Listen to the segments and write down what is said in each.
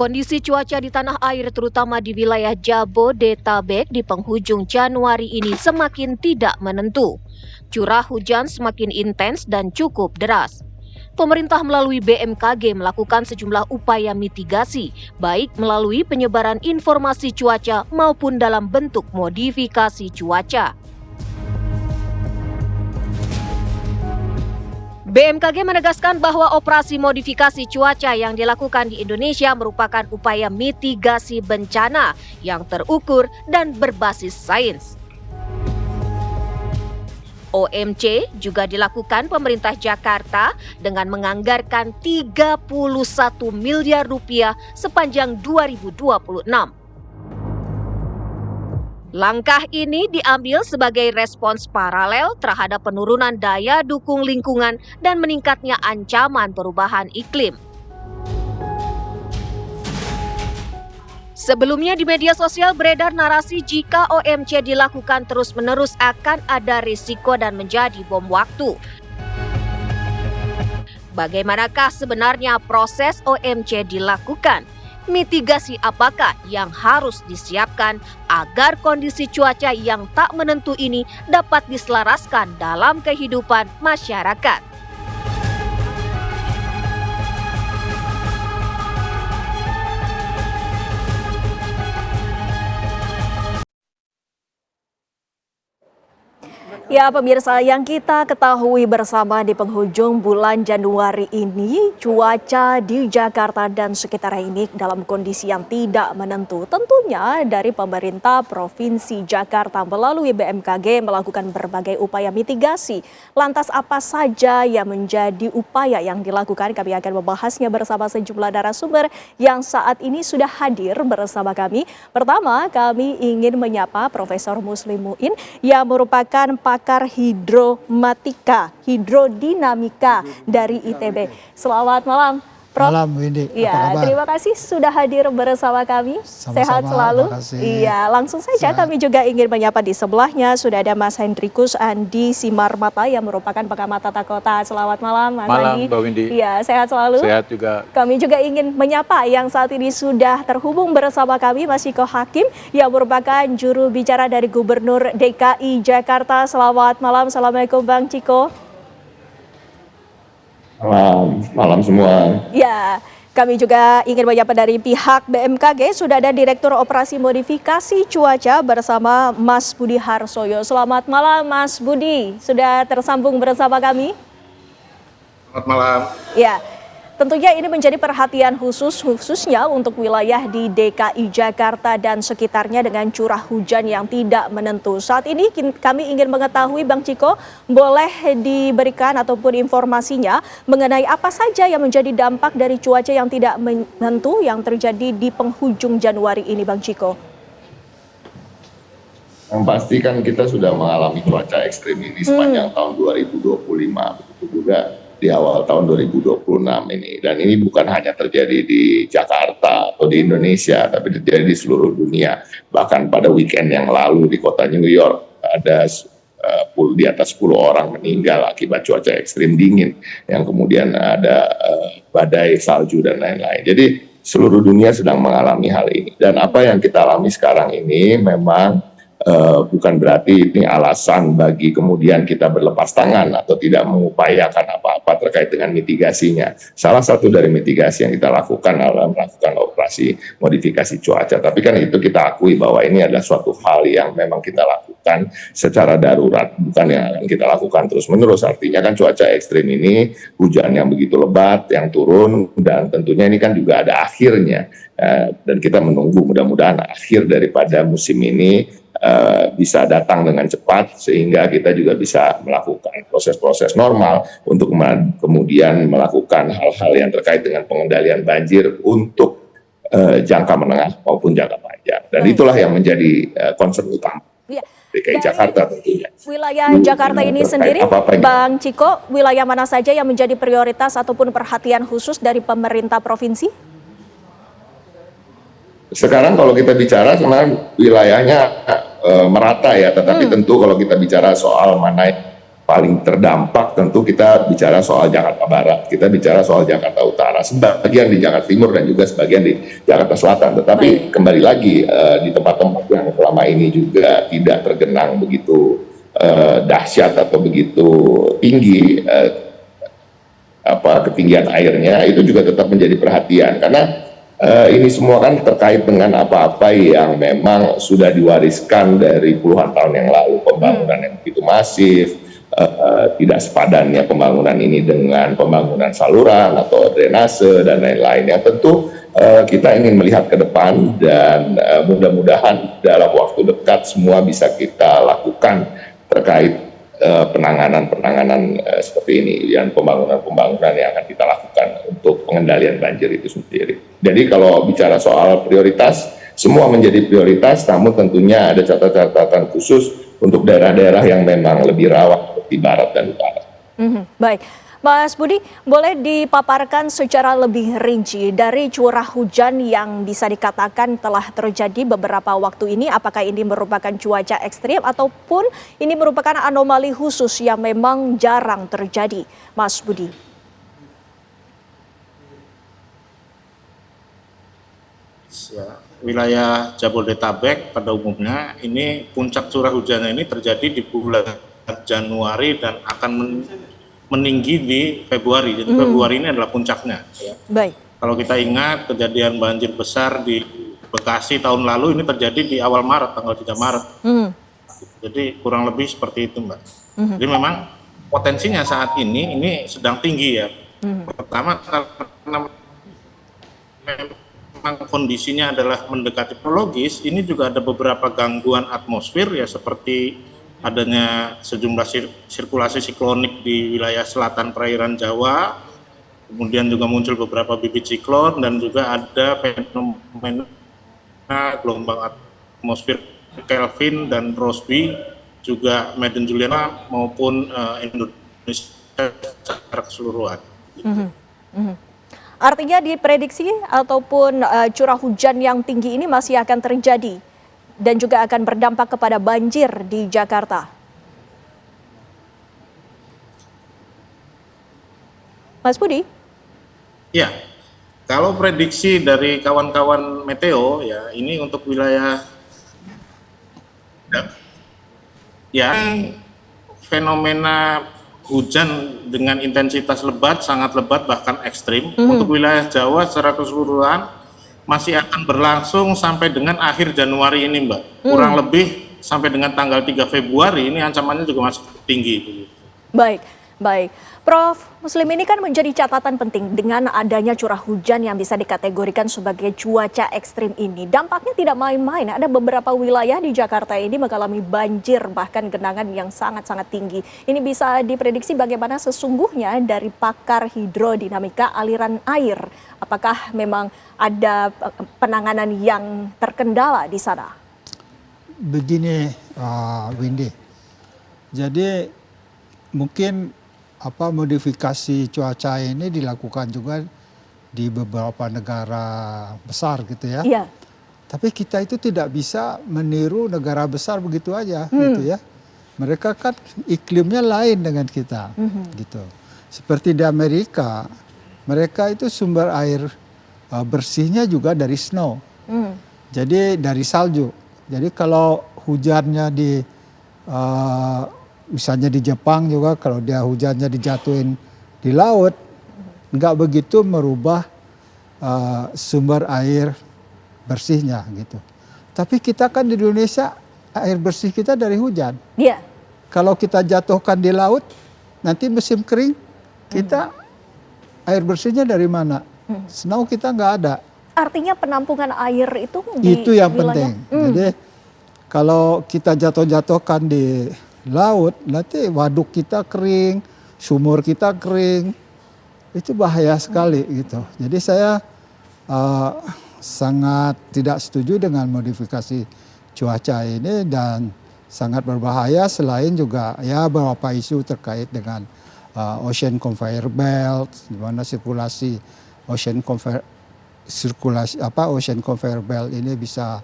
Kondisi cuaca di tanah air terutama di wilayah Jabodetabek di penghujung Januari ini semakin tidak menentu. Curah hujan semakin intens dan cukup deras. Pemerintah melalui BMKG melakukan sejumlah upaya mitigasi, baik melalui penyebaran informasi cuaca maupun dalam bentuk modifikasi cuaca. BMKG menegaskan bahwa operasi modifikasi cuaca yang dilakukan di Indonesia merupakan upaya mitigasi bencana yang terukur dan berbasis sains. OMC juga dilakukan pemerintah Jakarta dengan menganggarkan 31 miliar rupiah sepanjang 2026. Langkah ini diambil sebagai respons paralel terhadap penurunan daya dukung lingkungan dan meningkatnya ancaman perubahan iklim. Sebelumnya di media sosial beredar narasi jika OMC dilakukan terus-menerus akan ada risiko dan menjadi bom waktu. Bagaimanakah sebenarnya proses OMC dilakukan? Mitigasi apakah yang harus disiapkan agar kondisi cuaca yang tak menentu ini dapat diselaraskan dalam kehidupan masyarakat? Ya, pemirsa, yang kita ketahui bersama di penghujung bulan Januari ini, cuaca di Jakarta dan sekitarnya ini dalam kondisi yang tidak menentu. Tentunya dari pemerintah Provinsi Jakarta melalui BMKG melakukan berbagai upaya mitigasi. Lantas apa saja yang menjadi upaya yang dilakukan? Kami akan membahasnya bersama sejumlah narasumber yang saat ini sudah hadir bersama kami. Pertama, kami ingin menyapa Profesor Muslim Muin yang merupakan pakar hidrodinamika dari ITB. Selamat malam, Prof. Malam, Windy. Iya, terima kasih sudah hadir bersama kami. Sama-sama, sehat selalu. makasih. Iya, langsung saja kami juga ingin menyapa di sebelahnya sudah ada Mas Hendrikus Andi Simarmata yang merupakan pengamat tata kota. Selamat malam, Mas Andi. Malam, Mbak Windy. Iya, sehat selalu. Sehat juga. Kami juga ingin menyapa yang saat ini sudah terhubung bersama kami, Mas Ciko Hakim, yang merupakan juru bicara dari Gubernur DKI Jakarta. Selamat malam, Assalamualaikum Bang Ciko. Malam semua. Ya, kami juga ingin menyapa dari pihak BMKG, sudah ada Direktur Operasi Modifikasi Cuaca bersama Mas Budi Harsoyo. Selamat malam Mas Budi, sudah tersambung bersama kami. Selamat malam. Ya, tentunya ini menjadi perhatian khususnya untuk wilayah di DKI Jakarta dan sekitarnya dengan curah hujan yang tidak menentu. Saat ini kami ingin mengetahui Bang Ciko, boleh diberikan ataupun informasinya mengenai apa saja yang menjadi dampak dari cuaca yang tidak menentu yang terjadi di penghujung Januari ini, Bang Ciko? Yang pasti kan kita sudah mengalami cuaca ekstrim ini sepanjang tahun 2025, begitu juga di awal tahun 2026 ini. Dan ini bukan hanya terjadi di Jakarta atau di Indonesia, tapi terjadi di seluruh dunia. Bahkan pada weekend yang lalu di kota New York ada di atas 10 orang meninggal akibat cuaca ekstrim dingin, yang kemudian ada badai salju dan lain-lain. Jadi seluruh dunia sedang mengalami hal ini. Dan apa yang kita alami sekarang ini memang bukan berarti ini alasan bagi kemudian kita berlepas tangan atau tidak mengupayakan apa-apa terkait dengan mitigasinya. Salah satu dari mitigasi yang kita lakukan adalah melakukan operasi modifikasi cuaca. Tapi kan itu kita akui bahwa ini adalah suatu hal yang memang kita lakukan secara darurat, bukan yang akan kita lakukan terus-menerus. Artinya kan cuaca ekstrim ini hujan yang begitu lebat yang turun, dan tentunya ini kan juga ada akhirnya. Dan kita menunggu mudah-mudahan akhir daripada musim ini bisa datang dengan cepat sehingga kita juga bisa melakukan proses-proses normal untuk kemudian melakukan hal-hal yang terkait dengan pengendalian banjir untuk jangka menengah maupun jangka panjang. Dan itulah yang menjadi concern utama DKI Jakarta tentunya. Wilayah Jakarta ini sendiri, Bang Ciko, wilayah mana saja yang menjadi prioritas ataupun perhatian khusus dari pemerintah provinsi? Sekarang kalau kita bicara sebenarnya wilayahnya merata ya, tetapi tentu kalau kita bicara soal mana paling terdampak tentu kita bicara soal Jakarta Barat, kita bicara soal Jakarta Utara, sebagian di Jakarta Timur dan juga sebagian di Jakarta Selatan. Tetapi kembali lagi di tempat-tempat yang selama ini juga tidak tergenang begitu dahsyat atau begitu tinggi ketinggian airnya, itu juga tetap menjadi perhatian karena ini semua kan terkait dengan apa-apa yang memang sudah diwariskan dari puluhan tahun yang lalu, pembangunan yang begitu masif, tidak sepadannya pembangunan ini dengan pembangunan saluran atau drainase dan lain-lain, yang tentu kita ingin melihat ke depan dan mudah-mudahan dalam waktu dekat semua bisa kita lakukan terkait penanganan seperti ini dan pembangunan yang akan kita lakukan untuk pengendalian banjir itu sendiri. Jadi kalau bicara soal prioritas, semua menjadi prioritas, namun tentunya ada catatan khusus untuk daerah-daerah yang memang lebih rawan di barat dan utara. Baik, Mas Budi, boleh dipaparkan secara lebih rinci dari curah hujan yang bisa dikatakan telah terjadi beberapa waktu ini, apakah ini merupakan cuaca ekstrim ataupun ini merupakan anomali khusus yang memang jarang terjadi, Mas Budi? Ya, wilayah Jabodetabek pada umumnya ini puncak curah hujannya ini terjadi di bulan Januari dan akan meninggi di Februari. Jadi Februari ini adalah puncaknya. Ya. Baik. Kalau kita ingat kejadian banjir besar di Bekasi tahun lalu ini terjadi di awal Maret, tanggal 3 Maret. Jadi kurang lebih seperti itu, Mbak. Jadi memang potensinya saat ini sedang tinggi ya. Pertama karena memang kondisinya adalah mendekati prologis, ini juga ada beberapa gangguan atmosfer ya, seperti adanya sejumlah sirkulasi siklonik di wilayah selatan perairan Jawa, kemudian juga muncul beberapa bibit siklon dan juga ada fenomena gelombang atmosfer Kelvin dan Rossby, juga Madden Juliana maupun Indonesia secara keseluruhan. Artinya diprediksi ataupun curah hujan yang tinggi ini masih akan terjadi dan juga akan berdampak kepada banjir di Jakarta. Mas Budi? Ya, kalau prediksi dari kawan-kawan meteo ya, ini untuk wilayah yang fenomena hujan dengan intensitas lebat, sangat lebat bahkan ekstrim. Untuk wilayah Jawa secara keseluruhan masih akan berlangsung sampai dengan akhir Januari ini, Mbak. Kurang lebih sampai dengan tanggal 3 Februari ini ancamannya juga masih tinggi. Baik, baik. Prof, Muslim, ini kan menjadi catatan penting dengan adanya curah hujan yang bisa dikategorikan sebagai cuaca ekstrim ini. Dampaknya tidak main-main. Ada beberapa wilayah di Jakarta ini mengalami banjir, bahkan genangan yang sangat-sangat tinggi. Ini bisa diprediksi bagaimana sesungguhnya dari pakar hidrodinamika aliran air. Apakah memang ada penanganan yang terkendala di sana? Begini, Windy. Jadi mungkin modifikasi cuaca ini dilakukan juga di beberapa negara besar gitu ya. Iya. Tapi kita itu tidak bisa meniru negara besar begitu aja gitu ya. Mereka kan iklimnya lain dengan kita gitu. Seperti di Amerika, mereka itu sumber air bersihnya juga dari snow. Jadi dari salju. Jadi kalau hujannya di misalnya di Jepang juga, kalau dia hujannya dijatuhin di laut, nggak begitu merubah sumber air bersihnya gitu. Tapi kita kan di Indonesia air bersih kita dari hujan. Iya. Kalau kita jatuhkan di laut, nanti musim kering kita air bersihnya dari mana? Snow kita nggak ada. Artinya penampungan air itu yang wilayah, penting. Jadi kalau kita jatuh-jatuhkan di laut, nanti waduk kita kering, sumur kita kering, itu bahaya sekali gitu. Jadi saya sangat tidak setuju dengan modifikasi cuaca ini dan sangat berbahaya. Selain juga ya beberapa isu terkait dengan Ocean Conveyor Belt, di mana sirkulasi Ocean Conveyor Belt ini bisa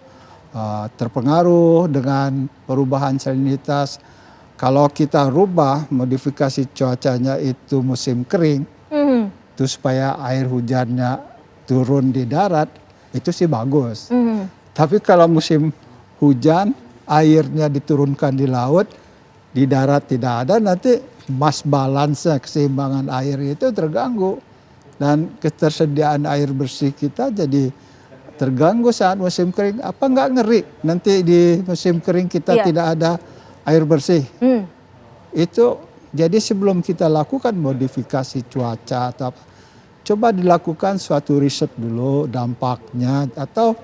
terpengaruh dengan perubahan salinitas kalau kita rubah modifikasi cuacanya itu musim kering, itu supaya air hujannya turun di darat, itu sih bagus. Tapi kalau musim hujan, airnya diturunkan di laut, di darat tidak ada, nanti mass balance, keseimbangan air itu terganggu. Dan ketersediaan air bersih kita jadi terganggu saat musim kering. Apa nggak ngeri nanti di musim kering kita tidak ada air bersih? Itu jadi sebelum kita lakukan modifikasi cuaca atau apa, coba dilakukan suatu riset dulu dampaknya, atau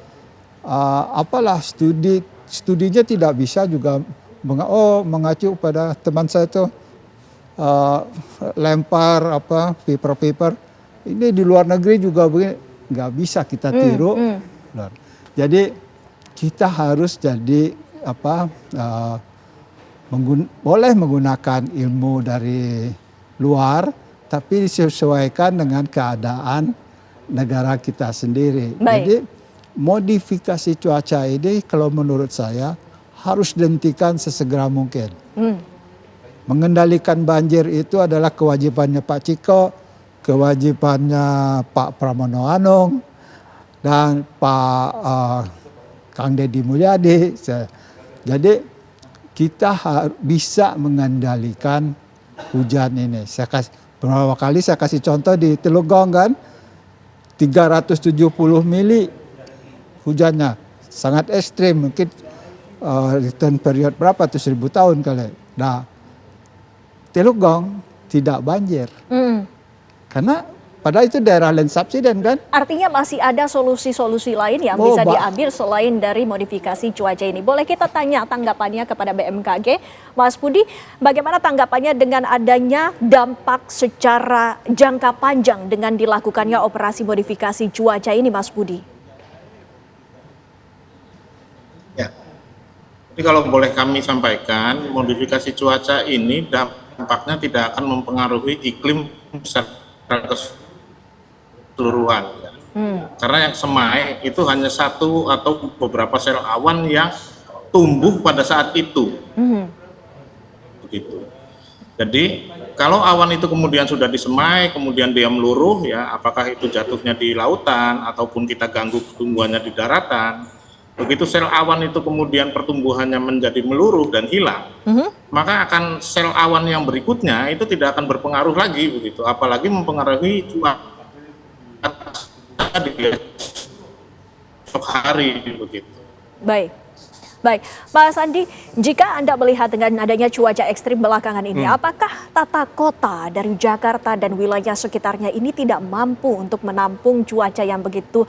apalah studinya tidak bisa juga mengacu pada teman saya itu lempar paper ini di luar negeri juga begini, nggak bisa kita tiru. Jadi kita harus jadi boleh menggunakan ilmu dari luar, tapi disesuaikan dengan keadaan negara kita sendiri. Jadi modifikasi cuaca ini kalau menurut saya harus dihentikan sesegera mungkin. Mengendalikan banjir itu adalah kewajibannya Pak Ciko, kewajibannya Pak Pramono Anung, dan Pak Kang Deddy Mulyadi. Jadi kita bisa mengendalikan hujan ini. Beberapa kali saya kasih contoh di Teluk Gong kan, 370 mili hujannya, sangat ekstrim, mungkin return period berapa tuh, 1000 tahun kali. Nah, Teluk Gong tidak banjir. Karena padahal itu daerah land subsidence kan. Artinya masih ada solusi-solusi lain yang bisa diambil selain dari modifikasi cuaca ini. Boleh kita tanya tanggapannya kepada BMKG. Mas Budi, bagaimana tanggapannya dengan adanya dampak secara jangka panjang dengan dilakukannya operasi modifikasi cuaca ini, Mas Budi? Ya, jadi kalau boleh kami sampaikan, modifikasi cuaca ini dampaknya tidak akan mempengaruhi iklim secara keseluruhan. Ya. Karena yang semai itu hanya satu atau beberapa sel awan yang tumbuh pada saat itu. Begitu. Jadi kalau awan itu kemudian sudah disemai, kemudian dia meluruh, ya, apakah itu jatuhnya di lautan ataupun kita ganggu pertumbuhannya di daratan, begitu sel awan itu kemudian pertumbuhannya menjadi meluruh dan hilang, maka akan sel awan yang berikutnya itu tidak akan berpengaruh lagi, begitu. Apalagi mempengaruhi cuaca di esok hari, begitu. Baik, Pak Sandi, jika Anda melihat dengan adanya cuaca ekstrim belakangan ini, apakah tata kota dari Jakarta dan wilayah sekitarnya ini tidak mampu untuk menampung cuaca yang begitu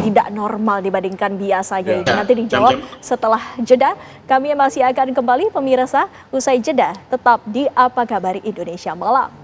tidak normal dibandingkan biasanya? Nanti dijawab setelah jeda. Kami masih akan kembali pemirsa usai jeda. Tetap di Apa Kabar Indonesia Malam.